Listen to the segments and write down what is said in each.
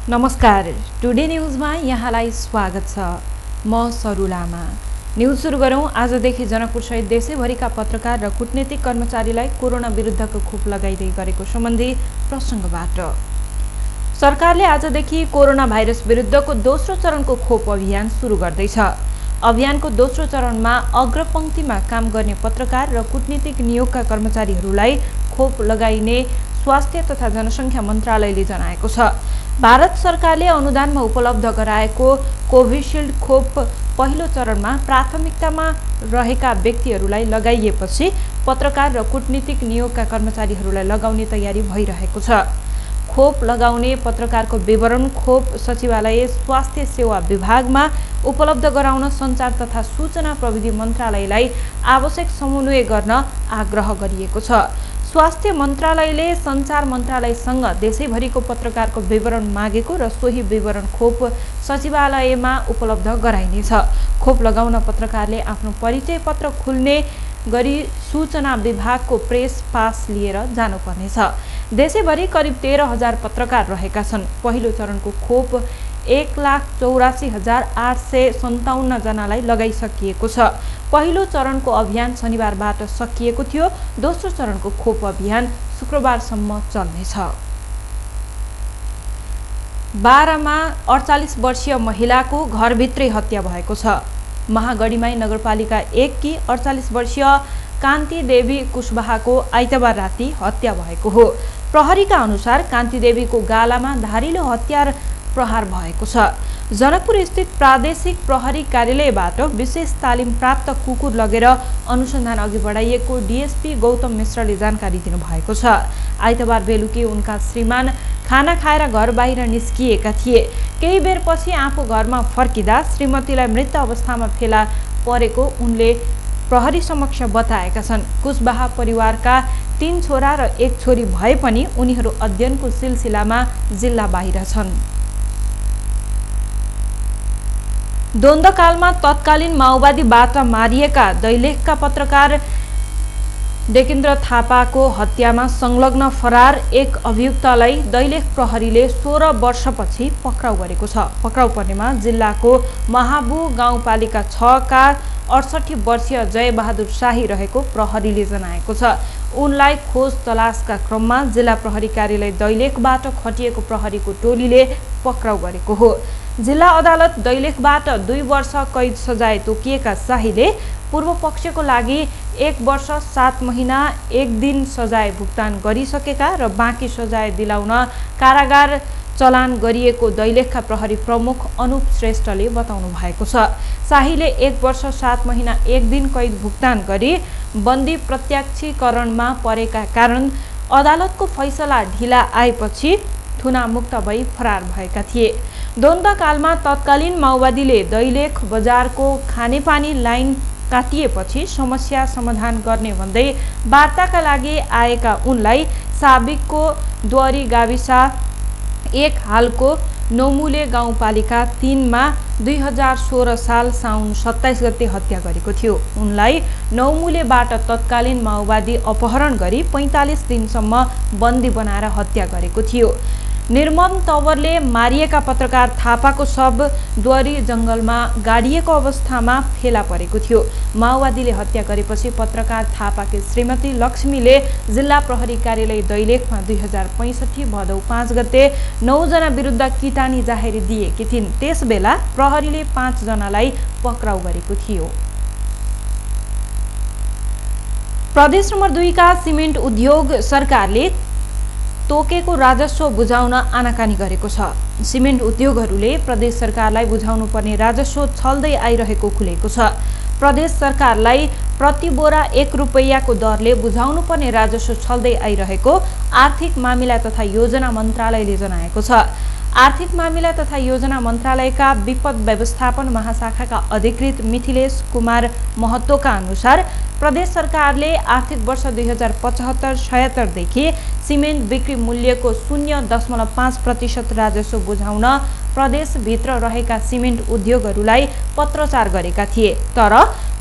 नमस्कार, टुडे न्यूजमा यहाँलाई स्वागत छ। म सरु लामा। न्यूज सुरु गरौं। आजदेखि जनकपुर सहित देशैभरिका पत्रकार र कूटनीतिक कर्मचारीलाई कोरोना विरुद्धको खोप लगाइदै गरेको सम्बन्धी प्रसंगबाट। सरकारले आजदेखि कोरोना भाइरस विरुद्धको दोस्रो चरणको खोप अभियान सुरु गर्दैछ। अभियानको दोस्रो चरणमा अग्रपंक्तिमा काम गर्ने पत्रकार र कूटनीतिक नियोगका कर्मचारीहरूलाई खोप लगाइने स्वास्थ्य तथा जनसंख्या मन्त्रालयले जनाएको छ। भारत सरकारले अनुदानमा उपलब्ध गराएको कोभिशील्ड खोप पहिलो चरणमा प्राथमिकतामा रहेका व्यक्तिहरूलाई लगाइएपछि पत्रकार र कूटनीतिक नियोगका कर्मचारीहरूलाई लगाउने तयारी भइरहेको छ। खोप लगाउने पत्रकारको विवरण खोप सचिवालय स्वास्थ्य सेवा विभागमा उपलब्ध गराउन सञ्चार तथा सूचना प्रविधि मन्त्रालयलाई आवश्यक समन्वय गर्न आग्रह गरिएको छ। स्वास्थ्य मन्त्रालयले सञ्चार मन्त्रालयसँग देशैभरिको पत्रकारको विवरण मागेको र सोही विवरण खोप सचिवालयमा उपलब्ध गराइनेछ। खोप लगाउन पत्रकारले आफ्नो परिचय पत्र खुल्ने गरी सूचना विभागको प्रेस पास लिएर जानुपर्नेछ। देशैभरि करिब 13,000 पत्रकार रहेका छन्। पहिलो चरणको खोप 1,84,857 जनालाई लगाइसकिएको छ। पहिलो चरणको अभियान शनिबारबाट सकिएको थियो। दोस्रो चरणको खोप अभियान शुक्रबारसम्म चल्नेछ। बारामा 48 वर्षीय महिलाको घरभित्रै हत्या भएको छ। महागढीमाई नगरपालिका 1 की 48 वर्षीय कान्ति देवी कुशवाहाको आइतबार राति हत्या भएको हो। प्रहरीका अनुसार कान्ति देवीको गालामा धारिलो हतियार प्रहार भएको छ। जनकपुर स्थित प्रादेशिक प्रहरी कार्यालयबाट विशेष तालिम प्राप्त कुकुर लगेर अनुसन्धान अघि बढाइएको डीएसपी गौतम मिश्रले जानकारी दिनुभएको छ। आइतबार बेलुकी उनका श्रीमान खाना खाएर घर बाहिर निस्किएका थिए। केही बेरपछि आफू घरमा फर्किँदा श्रीमतीलाई मृत अवस्थामा फेला परेको उनले प्रहरी समक्ष बताएका छन्। कुशवाहा परिवारका 3 छोरा र 1 छोरी भए पनि उनीहरू अध्ययनको सिलसिलामा जिल्ला बाहिर छन्। द्वन्द्वकालमा तत्कालीन माओवादीबाट मारिएका दैलेखका पत्रकार डेकेन्द्र थापाको हत्यामा संलग्न फरार एक अभियुक्तलाई दैलेख प्रहरीले 16 वर्षपछि पक्राउ गरेको छ। पक्राउ पर्नेमा जिल्लाको महाबु गाउँपालिका 6 का 68 वर्षीय जयबहादुर शाही रहेको प्रहरीले जनाएको छ। उनलाई खोज तलासका क्रममा जिल्ला प्रहरी कार्यालय दैलेखबाट खटिएको प्रहरीको टोलीले पक्राउ गरेको हो। जिल्ला अदालत दैलेखबाट 2 वर्ष कैद सजाय तोकिएका शाहीले पूर्व पक्षको लागि 1 वर्ष 7 महिना 1 दिन सजाय भुक्तान गरिसकेका र बाँकी सजाय दिलाउन कारागार चलान गरिएको दैलेखका प्रहरी प्रमुख अनुप श्रेष्ठले बताउनु भएको छ। शाहीले 1 वर्ष 7 महिना 1 दिन कैद भुक्तान गरी बन्दी प्रत्यक्षीकरणमा परेका कारण अदालतको फैसला ढिला आएपछि थुनामुक्त भई फरार भएका थिए। द्वन्द्वकालमा तत्कालीन माओवादीले दैलेख बजारको खानेपानी लाइन काटिएपछि समस्या समाधान गर्ने भन्दै वार्ताका लागि आएका उनलाई साबिकको द्वारी गाविस 1 हालको नौमुले गाउँपालिका 3 मा 2016 साल साउन 27 गते हत्या गरेको थियो। उनलाई नौमुलेबाट तत्कालीन माओवादी अपहरण गरी 45 दिनसम्म बन्दी बनाएर हत्या गरेको थियो। निर्मम तवरले मारिएका पत्रकार थापाको शव द्वारी जंगलमा गाडिएको अवस्थामा फेला परेको थियो। माओवादीले हत्या गरेपछि पत्रकार थापाकी श्रीमती लक्ष्मीले जिल्ला प्रहरी कार्यालय दैलेखमा 2065 भदौ 5 गते 9 जना विरुद्ध किटानी जाहेरी दिएकी थिइन्। त्यसबेला प्रहरीले 5 जनालाई पक्राउ गरेको थियो। प्रदेश नम्बर 2 का सिमेन्ट उद्योग सरकारले तोकेको राजस्व बुझाउन आनाकानी गरेको छ। सिमेन्ट उद्योगहरूले प्रदेश सरकारलाई बुझाउनु पर्ने राजस्व छल्दै आइरहेको खुलेको छ। प्रदेश सरकारलाई प्रति बोरा 1 रुपैयाँको दरले बुझाउनु पर्ने राजस्व छल्दै आइरहेको आर्थिक मामिला तथा योजना मन्त्रालयले जनाएको छ। आर्थिक मामिला तथा योजना मन्त्रालयका विपद व्यवस्थापन महाशाखाका अधिकृत मिथिलेश कुमार महतोका अनुसार प्रदेश सरकारले आर्थिक वर्ष 2075-76 देखि सिमेन्ट बिक्री मूल्यको 0.5% राजस्व बुझाउन प्रदेशभित्र रहेका सिमेन्ट उद्योगहरूलाई पत्रचार गरेका थिए। तर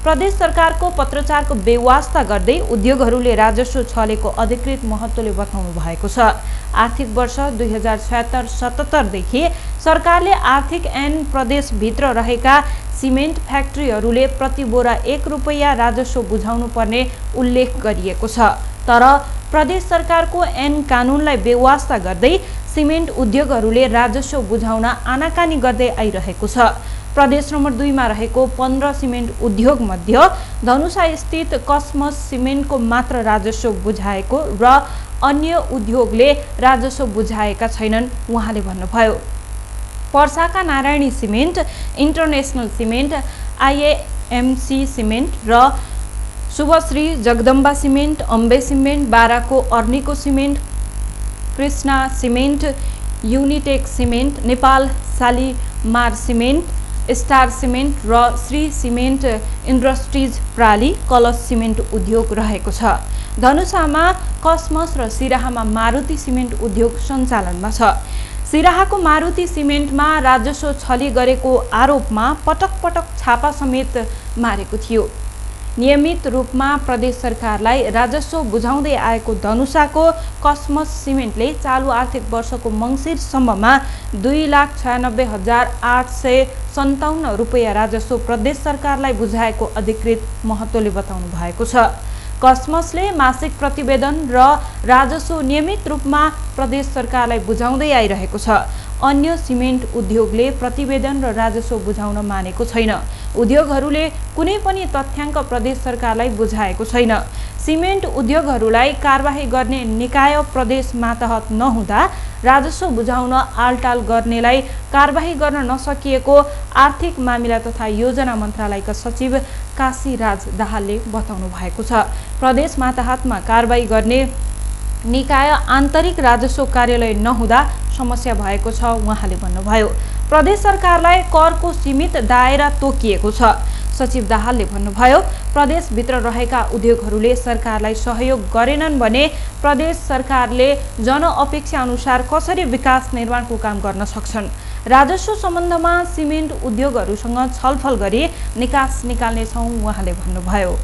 प्रदेश सरकारको पत्रचारको बेवास्ता गर्दै उद्योगहरूले राजस्व छलेको अधिकृत महत्त्वले बताउनु भएको छ। आर्थिक वर्ष 2076-77 देखि सरकारले आर्थिक ऐन प्रदेशभित्र रहेका सिमेन्ट फ्याक्ट्रीहरूले प्रति बोरा 1 रुपैयाँ राजस्व बुझाउनु पर्ने उल्लेख गरिएको छ। तर प्रदेश सरकारको ऐन कानुनलाई बेवास्ता गर्दै सिमेन्ट उद्योगहरूले राजस्व बुझाउन आनाकानी गर्दै आइरहेको छ। प्रदेश नम्बर 2 मा रहेको 15 सिमेन्ट उद्योग मध्ये धनुषा स्थित कसमस सिमेन्टको मात्र राजस्व बुझाएको र अन्य उद्योगले राजस्व बुझाएका छैनन् उहाँले भन्नुभयो। पर्साका Narayani cement, international cement, IAMC cement र शुभश्री जगदम्बा सिमेन्ट, अम्बे सिमेन्ट, बाराको Arniko cement, Krishna cement, Unitech cement, Nepal Shalimar cement, star cement र श्री सिमेन्ट इन्डस्ट्रिज प्राली कलश सिमेन्ट उद्योग रहेको छ। धनुषामा कसमस र सिराहामा मारुति सिमेन्ट उद्योग सञ्चालनमा छ। सिराहाको मारुति सिमेन्टमा राजस्व छली गरेको आरोपमा पटक पटक छापा समेत मारेको थियो। नियमित रूपमा प्रदेश सरकारलाई राजस्व बुझाउँदै आएको धनुषाको कसमस सिमेन्टले चालु आर्थिक वर्षको मङ्सिरसम्ममा 2,96,857 रुपैयाँ राजस्व प्रदेश सरकारलाई बुझाएको अधिकृत महत्त्वले बताउनु भएको छ। कसमसले मासिक प्रतिवेदन र राजस्व नियमित रूपमा प्रदेश सरकारलाई बुझाउँदै आइरहेको छ। अन्य सिमेन्ट उद्योगले प्रतिवेदन र राजस्व बुझाउन मानेको छैन। उद्योगहरूले कुनै पनि तथ्याङ्क प्रदेश सरकारलाई बुझाएको छैन। सिमेन्ट उद्योगहरूलाई कारबाही गर्ने निकाय प्रदेश मातहत नहुँदा राजस्व बुझाउन आलटाल गर्नेलाई कारबाही गर्न नसकिएको आर्थिक मामिला तथा योजना मन्त्रालयका सचिव काशीराज दाहालले बताउनु भएको छ। प्रदेश मातहतमा कारबाही गर्ने निकाय आन्तरिक राजस्व कार्यालय नहुँदा समस्या भएको छ उहाँले भन्नुभयो। प्रदेश सरकारलाई करको सीमित दायरा तोकिएको छ। सचिव दाहालले भन्नुभयो, प्रदेशभित्र रहेका उद्योगहरूले सरकारलाई सहयोग गरेनन् भने प्रदेश सरकारले जनअपेक्षा अनुसार कसरी विकास निर्माणको काम गर्न सक्छन्। राजस्व सम्बन्धमा सिमेन्ट उद्योगहरूसँग छलफल गरी निकास निकाल्नेछौँ उहाँले भन्नुभयो।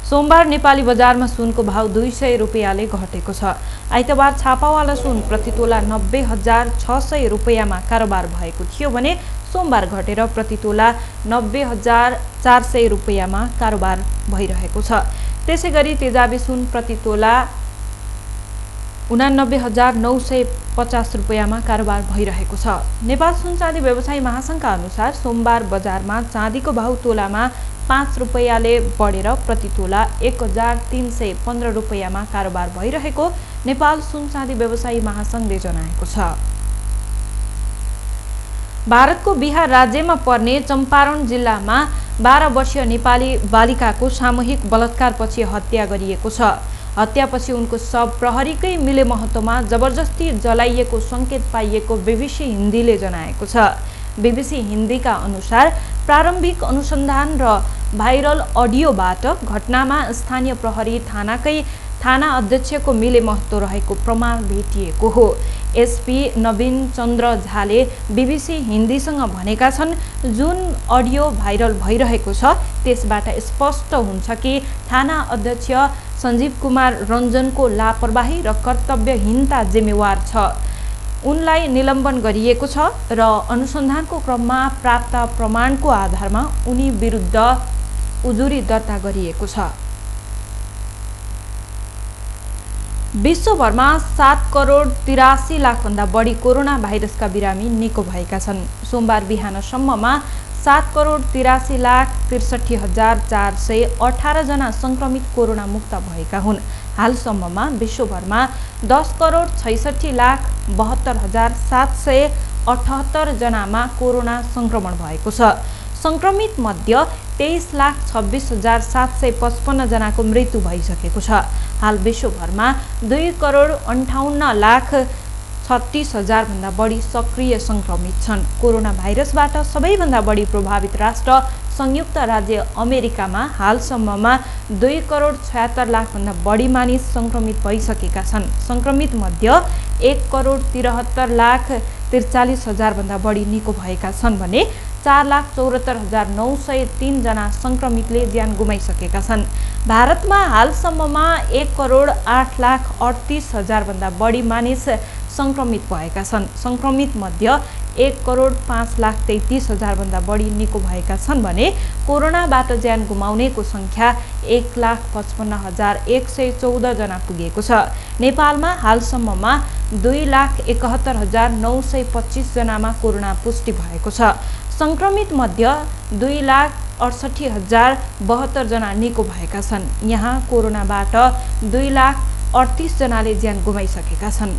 सोमबार नेपाली बजारमा सुनको भाव 200 रुपैयाँले घटेको छ। आइतबार छापावाला सुन प्रति तोला 90,600 रुपैयाँमा कारोबार भएको थियो भने सोमबार घटेर प्रति तोला 90,400 रुपैयाँमा कारोबार भइरहेको छ। त्यसैगरी तेजाबी सुन प्रति तोला 89,950 रुपैयाँमा कारोबार भइरहेको छ। नेपाल सुन चाँदी व्यवसायी महासङ्घका अनुसार सोमबार बजारमा चाँदीको भाउ तोलामा 5 रुपैयाँले बढेर प्रति तोला 1,315 रुपैयाँमा कारोबार भइरहेको नेपाल सुन चाँदी व्यवसायी महासङ्घले जनाएको छ। भारतको बिहार राज्यमा पर्ने चम्पारण जिल्लामा 12 वर्षीय नेपाली बालिकाको सामूहिक बलात्कारपछि हत्या गरिएको छ। हत्यापछि उनको शव प्रहरीकै मिले महत्त्वमा जबरजस्ती जलाइएको सङ्केत पाइएको बीबीसी हिन्दीले जनाएको छ। बीबीसी हिन्दीका अनुसार प्रारम्भिक अनुसन्धान र भाइरल अडियोबाट घटनामा स्थानीय प्रहरी थानाकै थाना अध्यक्षको मिले महत्त्व रहेको प्रमाण भेटिएको हो। एसपी नवीन चन्द्र झाले बीबीसी हिन्दीसँग भनेका छन्, जुन अडियो भाइरल भइरहेको छ त्यसबाट स्पष्ट हुन्छ कि थाना अध्यक्ष सञ्जीव कुमार रञ्जनको लापरवाही र कर्तव्यहीनता जिम्मेवार छ। उनलाई निलम्बन गरिएको छ र अनुसन्धानको क्रममा प्राप्त प्रमाणको आधारमा उनी विरुद्ध उजुरी दर्ता गरिएको छ। विश्वभरमा 7,83,00,000 भन्दा बढी कोरोना भाइरसका बिरामी निको भएका छन्। सोमबार बिहानसम्ममा 7,83,63,418 जना संक्रमित कोरोना मुक्त भएका हुन्। हालसम्ममा विश्वभरमा 10,66,72,778 जनामा कोरोना संक्रमण भएको छ। संक्रमित मध्ये 23,26,755 जनाको मृत्यु भइसकेको छ। हाल विश्वभरमा 2,58,36,000 भन्दा बढी सक्रिय संक्रमित छन्। कोरोना भाइरसबाट सबैभन्दा बढी प्रभावित राष्ट्र संयुक्त राज्य अमेरिकामा हालसम्ममा 2,76,00,000 भन्दा बढी मानिस संक्रमित भइसकेका छन्। संक्रमित मध्ये 1,73,43,000 भन्दा बढी निको भएका छन् भने 4,74,903 जना संक्रमितले ज्यान गुमाइसकेका छन्। भारतमा हालसम्ममा 1,08,38,000 भन्दा बढी मानिस संक्रमित भएका छन्। संक्रमित मध्ये 1,05,33,000 भन्दा बढी निको भएका छन् भने कोरोनाबाट ज्यान गुमाउनेको संख्या 1,55,114 जना पुगेको छ। नेपालमा हालसम्ममा 2,71,925 जनामा कोरोना पुष्टि भएको छ। संक्रमित मध्ये 2,68,072 जना निको भएका छन्। यहाँ कोरोनाबाट 2,38,000 जनाले ज्यान गुमाइसकेका छन्।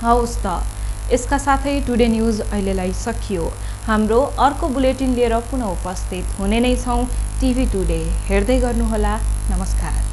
हवस् त, यसका साथै टुडे न्युज अहिलेलाई सकियो। हाम्रो अर्को बुलेटिन लिएर पुनः उपस्थित हुने नै छौँ। टिभी टुडे हेर्दै गर्नुहोला। नमस्कार।